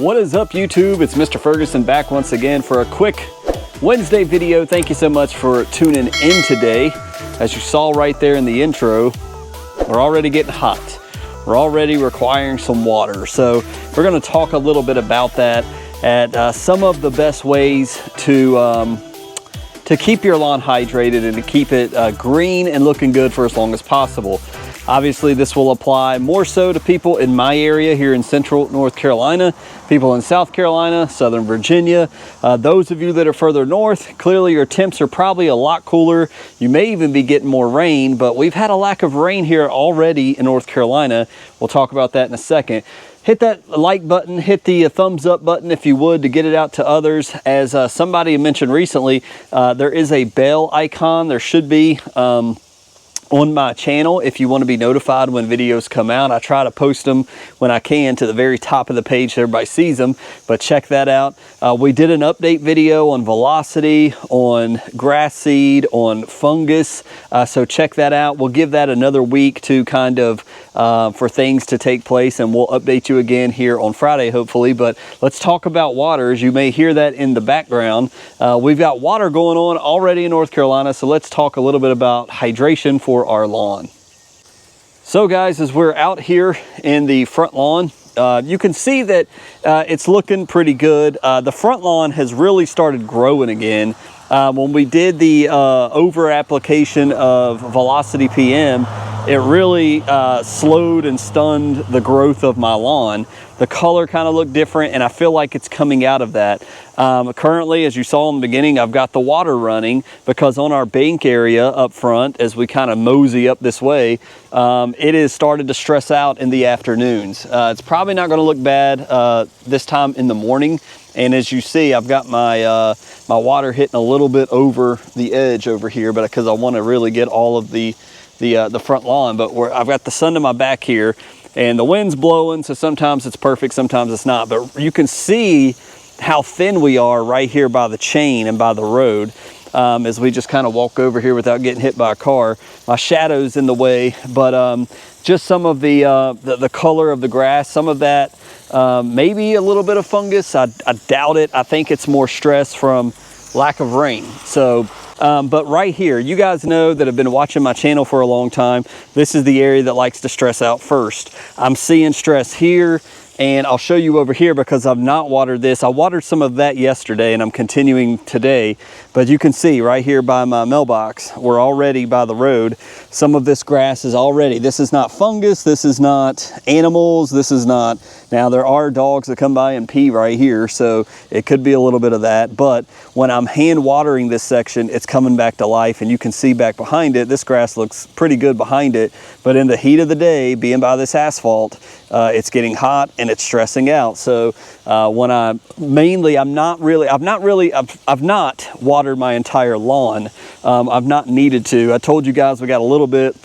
What is up, YouTube? It's Mr. Ferguson back once again for a quick Wednesday video. Thank you so much for tuning in today. As you saw right there in the intro, we're already getting hot. We're already requiring some water. So we're going to talk a little bit about that at some of the best ways to keep your lawn hydrated and to keep it green and looking good for as long as possible. Obviously, this will apply more so to people in my area here in central North Carolina, people in South Carolina, Southern Virginia. Those of you that are further north, clearly your temps are probably a lot cooler. You may even be getting more rain, but we've had a lack of rain here already in North Carolina. We'll talk about that in a second. Hit that like button, hit the thumbs up button if you would to get it out to others. As somebody mentioned recently, there is a bell icon. There should be on my channel if you want to be notified when videos come out. I try to post them when I can to the very top of the page so everybody sees them, but check that out. We did an update video on velocity, on grass seed, on fungus, so check that out. We'll give that another week to kind of for things to take place, and we'll update you again here on Friday hopefully. But let's talk about water. As you may hear that in the background, we've got water going on already in North Carolina, so let's talk a little bit about hydration for our lawn. So guys, as we're out here in the front lawn, you can see that it's looking pretty good. The front lawn has really started growing again. When we did the over application of Velocity PM, it really slowed and stunned the growth of my lawn. The color kind of looked different, and I feel like it's coming out of that. Currently, as you saw in the beginning, I've got the water running because on our bank area up front, as we kind of mosey up this way, it has started to stress out in the afternoons. It's probably not going to look bad this time in the morning. And as you see, I've got my my water hitting a little bit over the edge over here, but because I want to really get all of the front lawn. But I've got the sun to my back here, and the wind's blowing, so sometimes it's perfect, sometimes it's not. But you can see how thin we are right here by the chain and by the road. As we just kind of walk over here without getting hit by a car. My shadow's in the way, but just some of the color of the grass, some of that, maybe a little bit of fungus. I doubt it. I think it's more stress from lack of rain. So, but right here, you guys know that have been watching my channel for a long time, this is the area that likes to stress out first. I'm seeing stress here, and I'll show you over here because I've not watered this. I watered some of that yesterday, and I'm continuing today. But you can see right here by my mailbox, we're already by the road. Some of this grass is already, this is not fungus, this is not animals, this is not, now there are dogs that come by and pee right here, so it could be a little bit of that. But when I'm hand watering this section, it's coming back to life, and you can see back behind it, this grass looks pretty good behind it. But in the heat of the day, being by this asphalt, it's getting hot and it's stressing out. So when I've not watered my entire lawn. I've not needed to. I told you guys we got a little bit,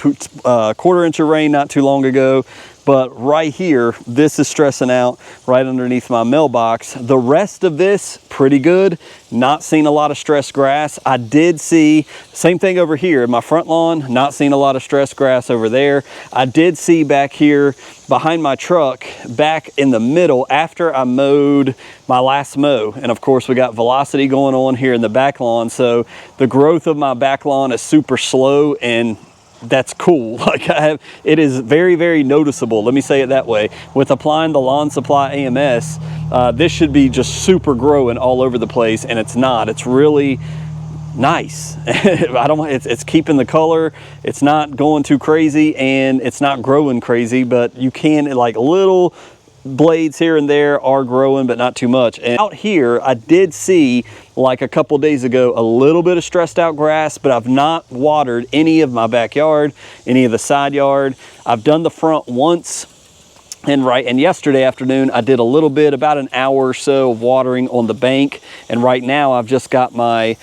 quarter inch of rain not too long ago. But right here, this is stressing out right underneath my mailbox. The rest of this, pretty good. Not seeing a lot of stressed grass. I did see, same thing over here in my front lawn, not seeing a lot of stressed grass over there. I did see back here behind my truck, back in the middle, after I mowed my last mow. And of course, we got Velocity going on here in the back lawn. So the growth of my back lawn is super slow, and that's cool. Like it is very, very noticeable. Let me say it that way. With applying the Lawn Supply AMS, this should be just super growing all over the place, and it's not. It's really nice. It's keeping the color. It's not going too crazy, and it's not growing crazy. But you can, like, little blades here and there are growing, but not too much. And out here, I did see, like a couple days ago, a little bit of stressed out grass, but I've not watered any of my backyard, any of the side yard. I've done the front once, and yesterday afternoon I did a little bit, about an hour or so of watering on the bank. And right now I've just got my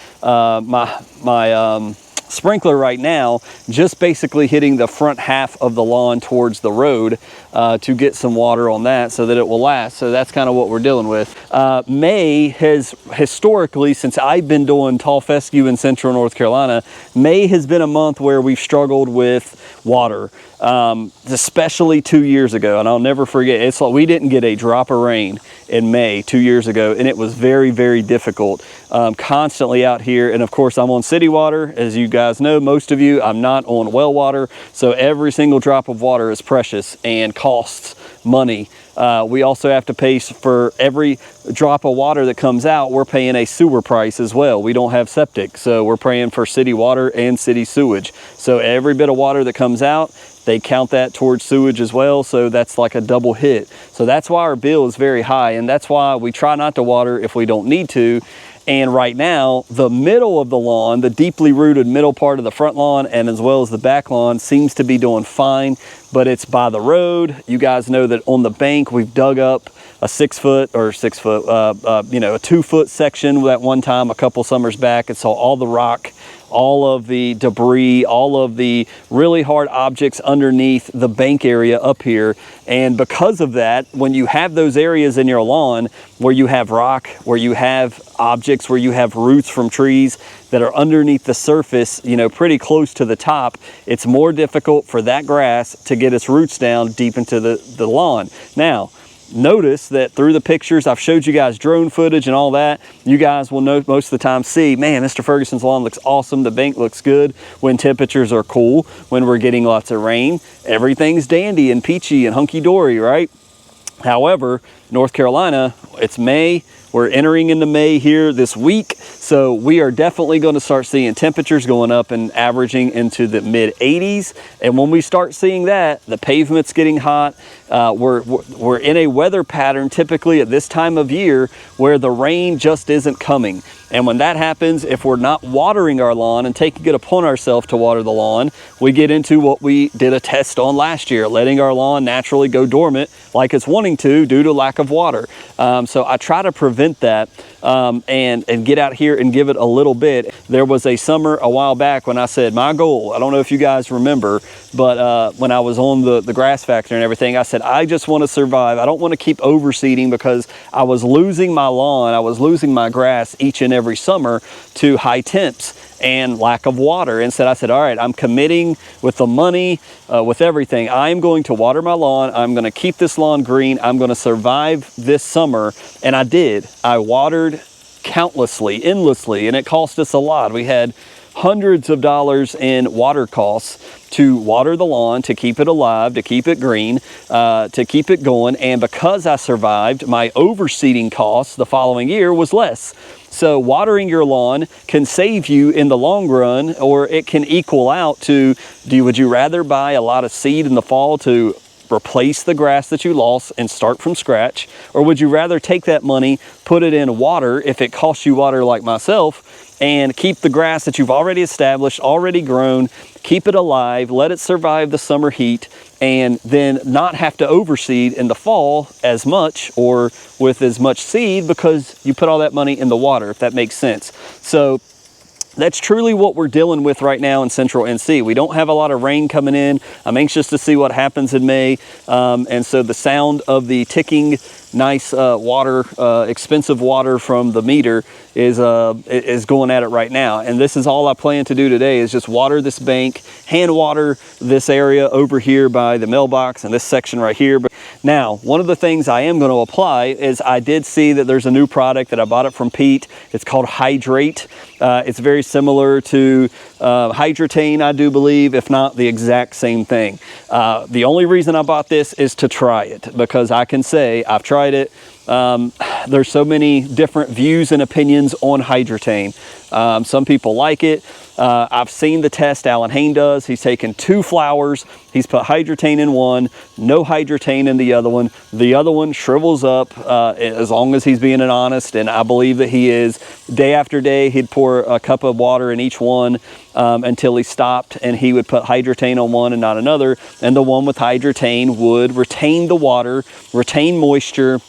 sprinkler right now, just basically hitting the front half of the lawn towards the road to get some water on that so that it will last. So that's kind of what we're dealing with. May has historically, since I've been doing tall fescue in central North Carolina, May has been a month where we've struggled with water. Especially 2 years ago, and I'll never forget, it's like we didn't get a drop of rain in May 2 years ago, and it was very, very difficult. Constantly out here, and of course I'm on city water, as you guys know, most of you. I'm not on well water, so every single drop of water is precious and costs money. We also have to pay for every drop of water that comes out. We're paying a sewer price as well. We don't have septic, so we're paying for city water and city sewage. So every bit of water that comes out, they count that towards sewage as well, so that's like a double hit. So that's why our bill is very high, and that's why we try not to water if we don't need to. And right now, the middle of the lawn, the deeply rooted middle part of the front lawn and as well as the back lawn, seems to be doing fine, but it's by the road. You guys know that on the bank, we've dug up a 6 foot or 6 foot, you know, a 2 foot section that one time a couple summers back. It saw all the rock, all of the debris, all of the really hard objects underneath the bank area up here. And because of that, when you have those areas in your lawn where you have rock, where you have objects, where you have roots from trees that are underneath the surface, you know, pretty close to the top, it's more difficult for that grass to get its roots down deep into the lawn. Now, notice that through the pictures, I've showed you guys drone footage and all that, you guys will know most of the time see, man, Mr. Ferguson's lawn looks awesome. The bank looks good when temperatures are cool, when we're getting lots of rain. Everything's dandy and peachy and hunky-dory, right? However, North Carolina, it's May. We're entering into May here this week, so we are definitely going to start seeing temperatures going up and averaging into the mid 80s. And when we start seeing that, the pavement's getting hot. We're in a weather pattern typically at this time of year where the rain just isn't coming. And when that happens, if we're not watering our lawn and taking it upon ourselves to water the lawn, we get into what we did a test on last year, letting our lawn naturally go dormant like it's wanting to due to lack of water. So I try to prevent that and get out here and give it a little bit. There was a summer a while back when I said my goal, I don't know if you guys remember, but when I was on the grass factor and everything, I said, I just want to survive. I don't want to keep overseeding because I was losing my lawn. I was losing my grass each and every summer to high temps and lack of water. Instead, I said, all right, I'm committing with the money, with everything. I'm going to water my lawn. I'm going to keep this lawn green. I'm going to survive this summer. And I did. I watered countlessly, endlessly, and it cost us a lot. We had hundreds of dollars in water costs to water the lawn, to keep it alive, to keep it green, to keep it going. And because I survived, my overseeding costs the following year was less. So watering your lawn can save you in the long run, or it can equal out to, would you rather buy a lot of seed in the fall to replace the grass that you lost and start from scratch? Or would you rather take that money, put it in water, if it costs you water like myself, and keep the grass that you've already established, already grown, keep it alive, let it survive the summer heat, and then not have to overseed in the fall as much or with as much seed because you put all that money in the water, if that makes sense. So that's truly what we're dealing with right now in central NC. We don't have a lot of rain coming in. I'm anxious to see what happens in May. And so the sound of the ticking, nice water, expensive water from the meter is going at it right now. And this is all I plan to do today, is just water this bank, hand water this area over here by the mailbox and this section right here. But now, one of the things I am going to apply is I did see that there's a new product that I bought it from Pete. It's called Hydrate. It's very similar to Hydratane, I do believe, if not the exact same thing. The only reason I bought this is to try it, because I can say I've tried it. There's so many different views and opinions on Hydratane. Some people like it. I've seen the test Alan Hain does. He's taken 2 flowers. He's put Hydratane in one, no Hydratane in the other one. The other one shrivels up as long as he's being honest, and I believe that he is. Day after day, he'd pour a cup of water in each one until he stopped, and he would put Hydratane on one and not another. And the one with Hydratane would retain the water, retain moisture,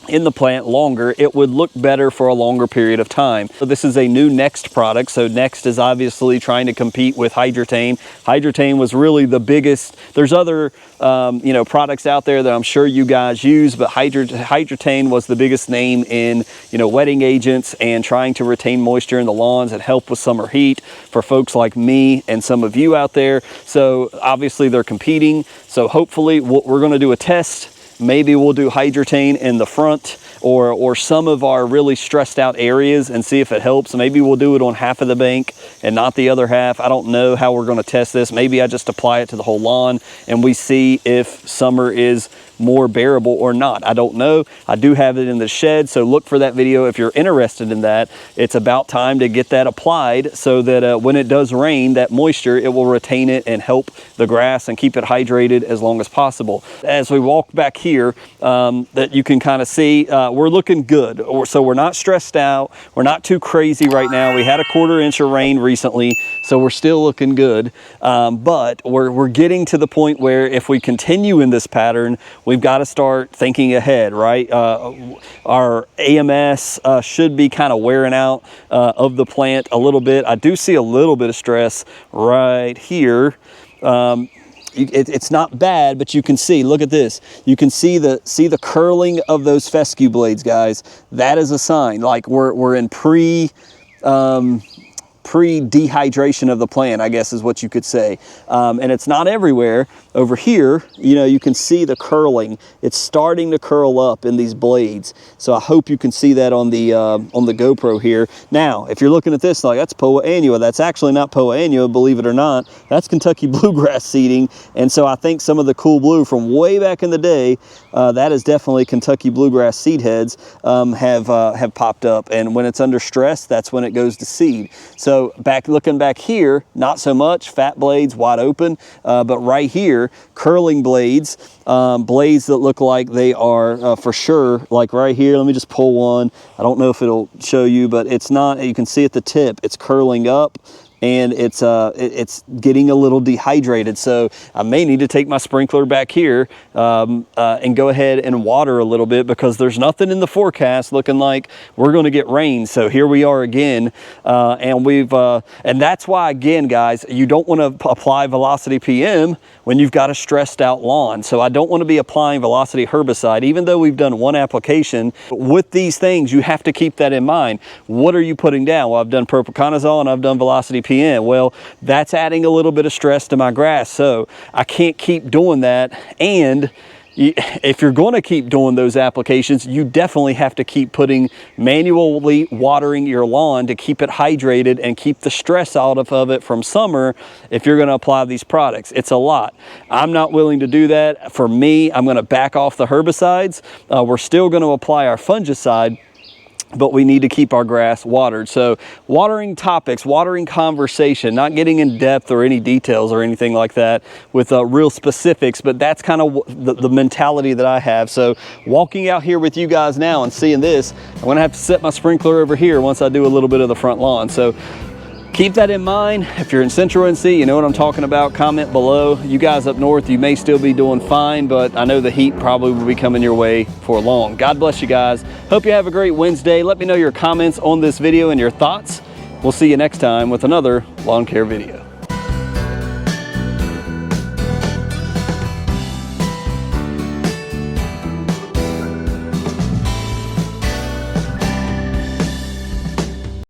in the plant longer, it would look better for a longer period of time. So this is a new Next product. So Next is obviously trying to compete with Hydretain. Hydretain was really the biggest. There's other you know, products out there that I'm sure you guys use, but Hydretain was the biggest name in, you know, wetting agents and trying to retain moisture in the lawns and help with summer heat for folks like me and some of you out there. So obviously they're competing. So hopefully we're going to do a test. Maybe we'll do Hydretain in the front or some of our really stressed out areas and see if it helps. Maybe we'll do it on half of the bank and not the other half. I don't know how we're going to test this. Maybe I just apply it to the whole lawn and we see if summer is more bearable or not. I don't know. I do have it in the shed, so look for that video if you're interested in that. It's about time to get that applied so that when it does rain, that moisture, it will retain it and help the grass and keep it hydrated as long as possible. As we walk back here, that you can kind of see, we're looking good. So we're not stressed out. We're not too crazy right now. We had a 1/4 inch of rain recently, so we're still looking good. But we're getting to the point where if we continue in this pattern, we've got to start thinking ahead, right? Our AMS should be kind of wearing out of the plant a little bit. I do see a little bit of stress right here. It's not bad, but you can see, look at this. You can see the curling of those fescue blades, guys. That is a sign, like we're in pre-dehydration of the plant, I guess is what you could say. And it's not everywhere. Over here, you know, you can see the curling. It's starting to curl up in these blades. So I hope you can see that on the GoPro here. Now, if you're looking at this, like, that's Poa annua. That's actually not Poa annua, believe it or not. That's Kentucky bluegrass seeding. And so I think some of the cool blue from way back in the day, that is definitely Kentucky bluegrass seed heads, have popped up. And when it's under stress, that's when it goes to seed. So looking back here, not so much, fat blades wide open, but right here, curling blades, blades that look like they are for sure, like right here. Let me just pull one. I don't know if it'll show you, but it's not, you can see at the tip, it's curling up. And it's getting a little dehydrated. So I may need to take my sprinkler back here and go ahead and water a little bit, because there's nothing in the forecast looking like we're going to get rain. So here we are again, and that's why, again, guys, you don't want to apply Velocity PM when you've got a stressed out lawn. So I don't want to be applying Velocity herbicide, even though we've done one application. With these things, you have to keep that in mind. What are you putting down? Well, I've done propiconazole and I've done Velocity PM. Well, that's adding a little bit of stress to my grass, so I can't keep doing that. And if you're going to keep doing those applications, you definitely have to keep manually watering your lawn to keep it hydrated and keep the stress out of it from summer if you're going to apply these products. It's a lot. I'm not willing to do that. For me, I'm going to back off the herbicides. We're still going to apply our fungicide, but we need to keep our grass watered. So watering topics, watering conversation, not getting in depth or any details or anything like that with real specifics, but that's kind of the mentality that I have. So walking out here with you guys now and seeing this, I'm gonna have to set my sprinkler over here once I do a little bit of the front lawn. So keep that in mind. If you're in Central NC, you know what I'm talking about. Comment below. You guys up north, you may still be doing fine, but I know the heat probably will be coming your way for long. God bless you guys. Hope you have a great Wednesday. Let me know your comments on this video and your thoughts. We'll see you next time with another lawn care video.